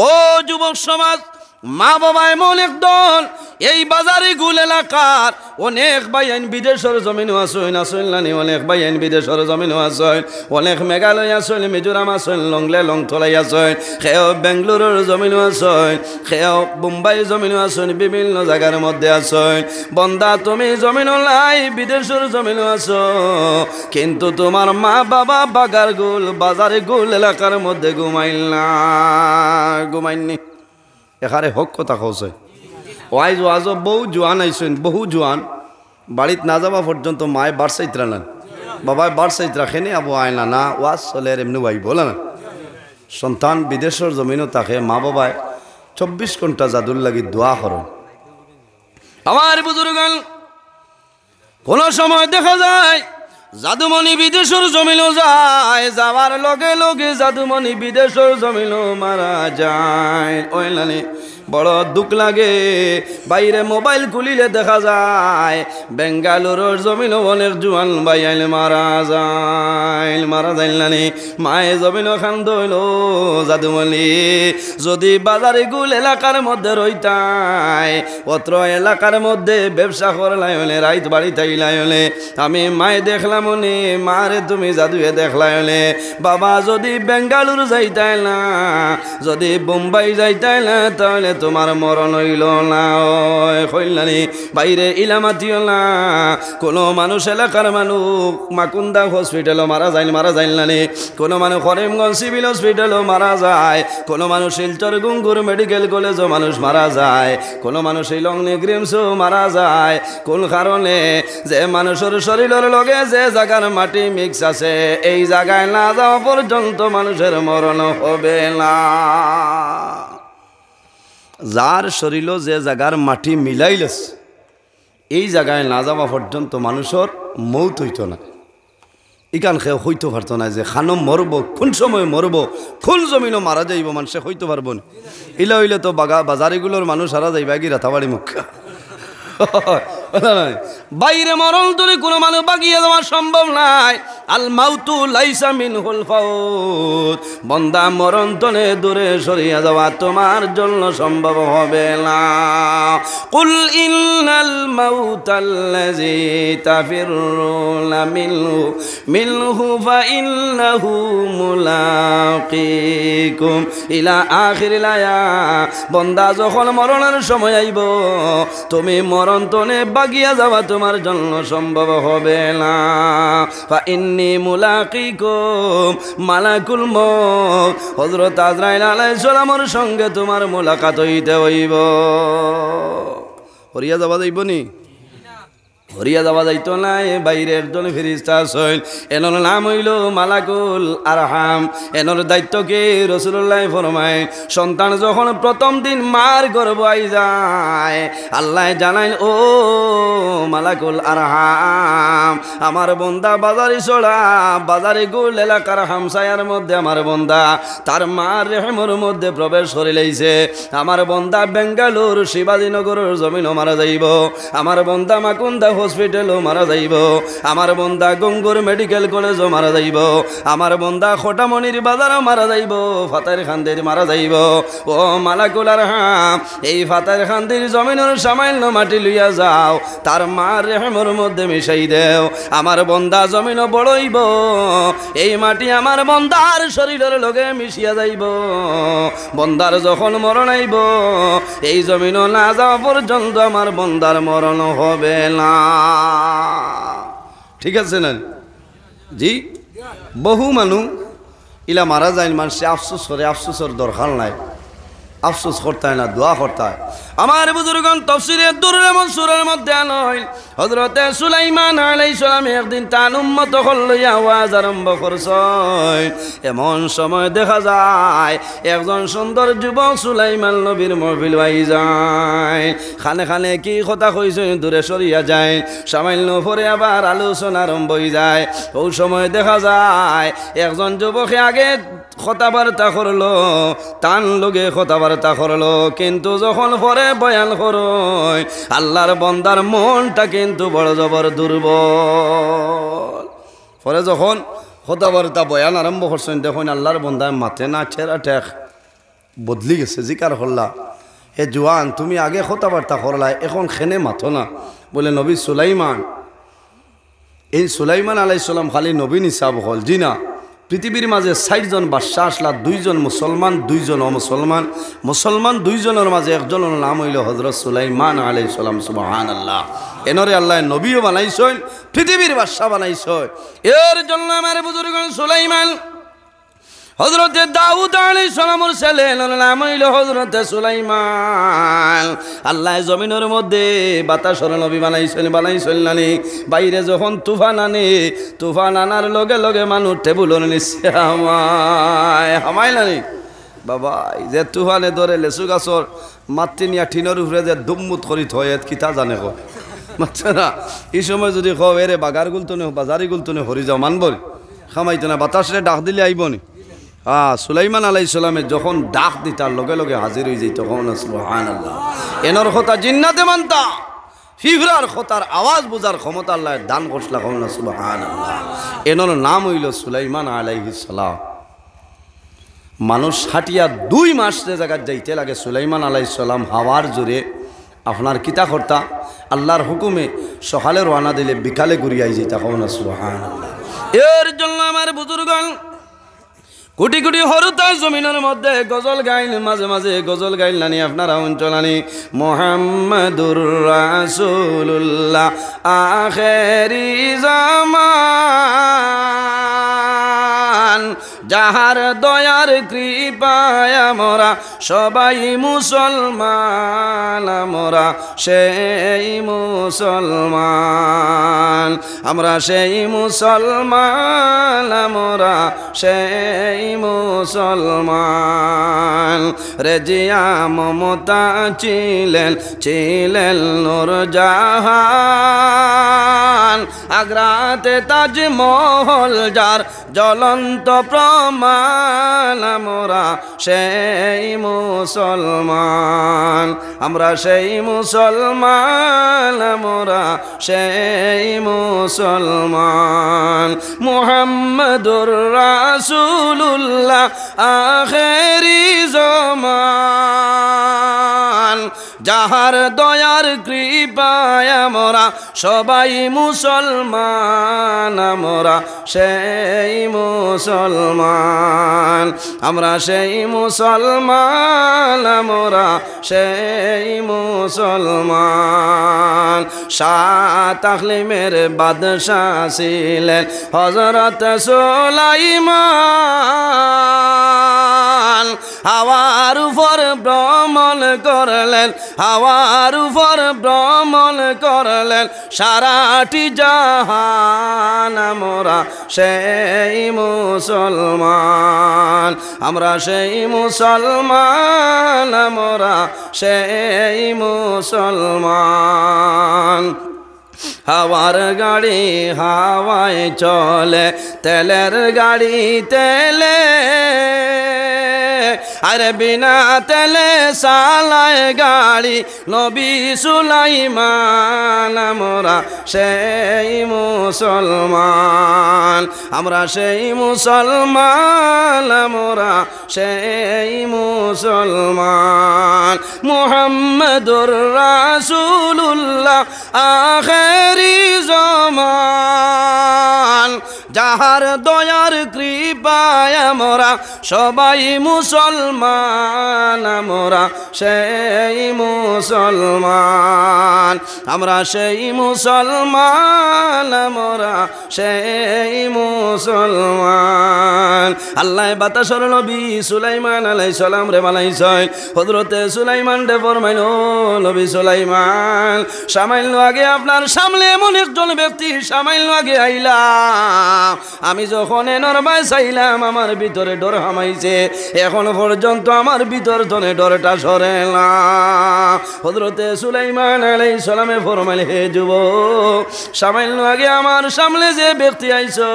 ও যুবক সমাজ, মা বাবা এমন একদল এই বাজারে গুল এলাকার অনেক ভাই আইন বিদেশের জমিনও আসেন আসেন অনেক ভাই আইন বিদেশের জমিনও আসেন, অনেক মেঘালয় আসেন, মিজোরাম আসেন, লংলে লংথলাই আসেন, সেও বেঙ্গলোরের জমিনও আসেন, সেও মুম্বাই জমিনও আসেন, বিভিন্ন জায়গার মধ্যে আসেন। বন্দা তুমি জমিনও লাই বিদেশের জমিনও আছো, কিন্তু তোমার মা বাবা বাগার গুল বাজারে গুল এলাকার মধ্যে ঘুমাইনি। এখানে হক কথা কৌছে ওয়াইজ ওয়াজ বহু জোয়ান আইসেন, বহু জোয়ান বাড়িত না যাওয়া পর্যন্ত মায় বার চাইত্রা নেন, বাবায় বার চাইত্রা খেনে আবু আয়না না ওয়াজ চলে এমনি ওয়াই বলে না। সন্তান বিদেশের জমিনও তাকে মা বাবায় 24 ঘন্টা জাদুর লাগি দোয়া করেন। আমার বুজুর্গান কোন সময় দেখা যায় জাদুমণি বিদেশের জমিনও যায়, যাওয়ার লগে লগে জাদুমণি বিদেশের জমিনও মারা যায়। ওই নানি বড় দুঃখ লাগে, বাইরে মোবাইল খুলিলে দেখা যায় বেঙ্গালুরুর জমিনও অনেক জুয়ান বাইল মারা যায় নানি। মায়ে জমিনও খান দইল জাদুমণি যদি বাজারে গুল এলাকার মধ্যে রইতাই, অত্র এলাকার মধ্যে ব্যবসা করলাই হলে রাইত বাড়িতে আইলাই হলে আমি মায়ে দেখলাম মনে মারে তুমি জাদুয়ে দেখলাই হলে, বাবা যদি বেঙ্গালুরু যাইতাই না, যদি বোম্বাই যাইতাই না, তাহলে তোমার মরণ হইল না। কইলানি বাইরে ইলামাতিও না, কোনো মানুষ এলাকার মানুষ মাকুন্দা হসপিটালও মারা যাইল নানি, কোনো মানুষ করিমগঞ্জ সিভিল হসপিটালও মারা যায়, কোনো মানুষ শিলচর গুঙ্গুর মেডিকেল কলেজও মানুষ মারা যায়, কোনো মানুষ এই লংনি গ্রিমসও মারা যায়। কোন কারণে? যে মানুষের শরীরের লগে যে জায়গার মাটি মিক্স আছে এই জায়গায় না যাওয়া পর্যন্ত মানুষের মরণ হবে না। যার শরীর যে জায়গার মাটি মিলাইলেস এই জায়গায় না যাওয়া পর্যন্ত মানুষের মৌত হইত না। ইকান খেয়ে হইতে পারতো না যে খানো মরবো, কোন সময় মরবো, কোন জমিনও মারা যাইব মানুষে হইতে পারবো না। ইলা হইলে তো বাজারিগুলোর মানুষ হারা যাইবা কি রাতাবাড়ি মুখা বাইরে মরণ তুলে কোনো মানুষ বাগিয়ে দেওয়া সম্ভব নাই। আল মাউতু লাইসা মিনহুল ফাউত, বন্দা মরণ তনে দূরে সরিয়ে যাওয়া তোমার জন্য সম্ভব হবে না। কুল ইন্নাল মাউতাল্লাযী তাফিরুনা মিনহু ফাইন্নাহু মুলাকিকুম ইলা আখিরিল আয়াত। বন্দা যখন মরণের সময় আইব তুমি মরণ তনে বাগিয়া যাওয়া তোমার জন্য সম্ভব হবে না। ফাইন্নী মুলাকিকুম মালাকুল মউত, হযরত আজরাইল আলাইহিস সালামের সঙ্গে তোমার মুলাকাত হইতে হইব। হরিয়া যাওয়া যাইব নি? হরিয়া যাওয়া যাইতো না। বাইরে একজন ফেরেশতা আছেন, এনার নাম হইল মালাকুল আরহাম। এনার দায়িত্বকে রাসূলুল্লাহ ফরমায় সন্তান যখন প্রথম দিন মার গর্ভে আই যায় আল্লাহ জানাইল, ও মালাকুল আরহাম আমার বন্দা বাজারে চড়া বাজারে গুল এলাকার হামসায়ার মধ্যে আমার বন্দা তার মার রেহমের মধ্যে প্রবেশ করে লাইছে। আমার বন্দা বেঙ্গালুর শিবাজীনগরের জমিনও মারা যাইব, আমার বন্দা মাকুন্দা হসপিটালও মারা যাইব, আমার বন্দা গঙ্গুর মেডিকেল কলেজও মারা যাইব, আমার বন্দা খোটামনির বাজারও মারা যাইব, ফাতার খান্দির মারা যাইব। ও মালাকুল আরহাম এই ফাতার খান্দির জমিনের সামান্য মাটি লইয়া যাও, তার মার রেহমের মধ্যে মিশাই দেও, আমার বন্দা জমিনও বড়ইব, এই মাটি আমার বন্দার শরীরের লগে মিশিয়া যাইব। বন্দার যখন মরণ আইব এই জমিনও না যাওয়া পর্যন্ত আমার বন্দার মরণ হবে না। ঠিক আছে না জি? বহু মানুষ ইলা মারা যায়, মানুষে আফসোস করে, আফসোসের দরকার নাই, আফসোস করতে হয় না, দোয়া করতে হয়। আমার বুজুর্গণ তাফসীরে দুররে মনসুরের মধ্যে আনয় হযরতে সুলাইমান আলাইহিস সালাম একদিন তার উম্মত লইয়া ওয়াজ আরম্ভ করছেন। এমন সময় দেখা যায় একজন সুন্দর যুবক সুলাইমান নবীর মাহফিল আই যায়, খানে খানে কি কথা কইছেন দূরে সরিয়া যায়, সামান্য পরে আবার আলোচনা আরম্ভ হয়ে যায়। ওই সময় দেখা যায় একজন যুবকে আগে কথাবার্তা করলো, তান লগে কথাবার্তা করলো, কিন্তু যখন পরে বয়ান করই আল্লাহর বন্দার মনটা কিন্তু বড় জবর দুর্বল। পরে যখন কথাবার্তা বয়ান আরম্ভ করছেন দেখুন আল্লাহর বন্দায় মাথে না ছেড়া ঠেক, বদলি গেছে জিকার হল্লা হে জোয়ান তুমি আগে কথাবার্তা করলাই এখন খেনে মাথো না বলে নবী সুলাইমান এই সুলাইমান আলাইহিস সালাম খালি নবী নিসাব হল জি না পৃথিবীর মাঝে ৬০ জন বাদশাহ আসলা 2 জন মুসলমান 2 জন অমুসলমান মুসলমান 2 জনের মাঝে একজনের নাম হইল হযরত সুলাইমান আলাইহিস সালাম সুবহানাল্লাহ এনরে আল্লাহ নবীও বানাইছেন পৃথিবীর বাদশাহ বানাইছেন এর জন্য আমার বুজুর্গ সুলাইমান হযরত দাউদ আলাইহিস সালামের ছেলে নাম হইল হযরত সুলাইমান আল্লাহ জমিনের মধ্যে বাতাসর নবী বানাইছেন নানি বাইরে যখন তুফান আনে তুফান আনার লগে লগে মানুষ টেবুলের নিচে হামায় নানি বাবা যে তুফানে ধরে লেচু গাছর মাতৃ নিয়া টিনের উপরে যে দুমমুত করি থয় কিতা জানে কয় মাত্র না এই সময় যদি কও এরে বাগার গুলতনে বাজারি গুলতনে হরি যাও মানবর খামাইতো না বাতাসরে ডাক দিলে আইবনি সুলাইমান আলাইহিস সালামে যখন ডাক দিতার লগে লগে হাজির হয়ে যাই তখন সুবহানাল্লাহ এনর কথা জিন্নাতে মানতা ফিফরার কথার আওয়াজ বোঝার ক্ষমতা আল্লাহ দান করছলা কখন সুবহানাল্লাহ এনর নাম হইল সুলাইমান আলাইহিস সালাম মানুষ হাটিয়া 2 মাস যে জায়গায় যাইতে লাগে সুলাইমান আলাইহিস সালাম হাওয়ার জোরে আপনার কিতা করতা আল্লাহর হুকুমে সকালে রওনা দিলে বিকালে ঘুরিয়াই যাইতা কখন সুবহানাল্লাহ এর জন্য আমার বুজুর্গণ কোটি কোটি হরতা জমিনের মধ্যে গজল গাইল মাঝে মাঝে গজল গাইল নানি আপনারা অঞ্চলানি মুহাম্মাদুর রাসূলুল্লাহ আখেরি জামান যাহার দয়ার কৃপায় আমরা সবাই মুসলমান আমরা সেই মুসলমান আমরা সেই মুসলমান আমরা সেই মুসলমান রেজিয়া মমতা ছিলেন নূরজাহান আগ্রাতে তাজমহল যার জ্বলন্ত প্রমাণ আমরা সেই মুসলমান আমরা সেই মুসলমান আমরা সেই মুসলমান মুহাম্মাদুর রাসূলুল্লাহ আখেরি জামান যাহার দয়ার কৃপায় আমরা সবাই মুসলমান আমরা সেই মুসলমান আমরা সেই মুসলমান আমরা সেই মুসলমান শাহ তাকলিমের বাদশাহ ছিলেন হযরত সুলাইমান হাওয়ার উপর ভ্রমণ করলেন হাওয়ার উপর ভ্রমণ করলেন সারাটি জাহান আমরা সেই মুসলমান আমরা সেই মুসলমান আমরা সেই মুসলমান হাওয়ার গাড়ি হাওয়ায় চলে তেলের গাড়ি তেলে আরে বিনা তেলে চালায় গাড়ি নবী সুলাইমান আমরা সেই মুসলমান আমরা সেই মুসলমান আমরা সেই মুসলমান মুহাম্মাদুর রাসূলুল্লাহ আখেরি জামান যাহার দয়ার কৃপায় আমরা সবাই মুসলমান আমরা সেই মুসলমান আমরা সেই মুসলমান আমরা সেই মুসলমান আল্লাহ বাতাসর নবী সুলাইমান আলাইহিস সালাম রে বানাইছেন হযরতে সুলাইমান রে ফরমাইল নবী সুলাইমান সামাইল আগে আপনার সামনে এমন একজন ব্যক্তি সামাইল আগে আইলা আমি যখন এনর বাই চাইলাম আমার ভিতরে ডর হামাইছে এখন পর্যন্ত আমার ভিতর ধনে ডরটা সরে না হযরতে সুলাইমান আলাইহিস সালামে ফরমাইল হে যুবক সামান্য আগে আমার সামনে যে ব্যক্তি আইছো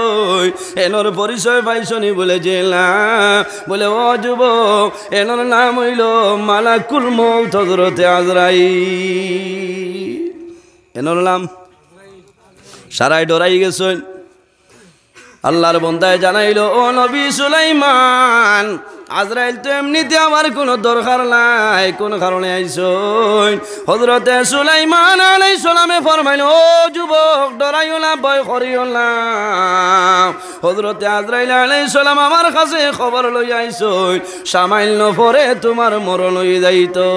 এনর পরিচয় পাইছনি বলে যে না বলে ও যুবক এনর নাম হইল মালাকুল মউত হযরতে আজরাইল এনর নাম সারাই ডরাই গেছেন আল্লাহর বন্দায় জানাইল ও নবী সুলাইমান আজরাইল তো এমনিতে আমার কোনো দরকার নাই, কোন কারণে আইসই? হযরতে সুলাইমান আলাইহিস সালামে ফরমাইল, ও যুবক ডরাইও না, ভয় করিও না। হযরতে আজরাইল আলাইহিস সালাম আমার কাছে খবর লই আইসই, সামান্য পরে তোমার মরণ হয়ে যাইতো।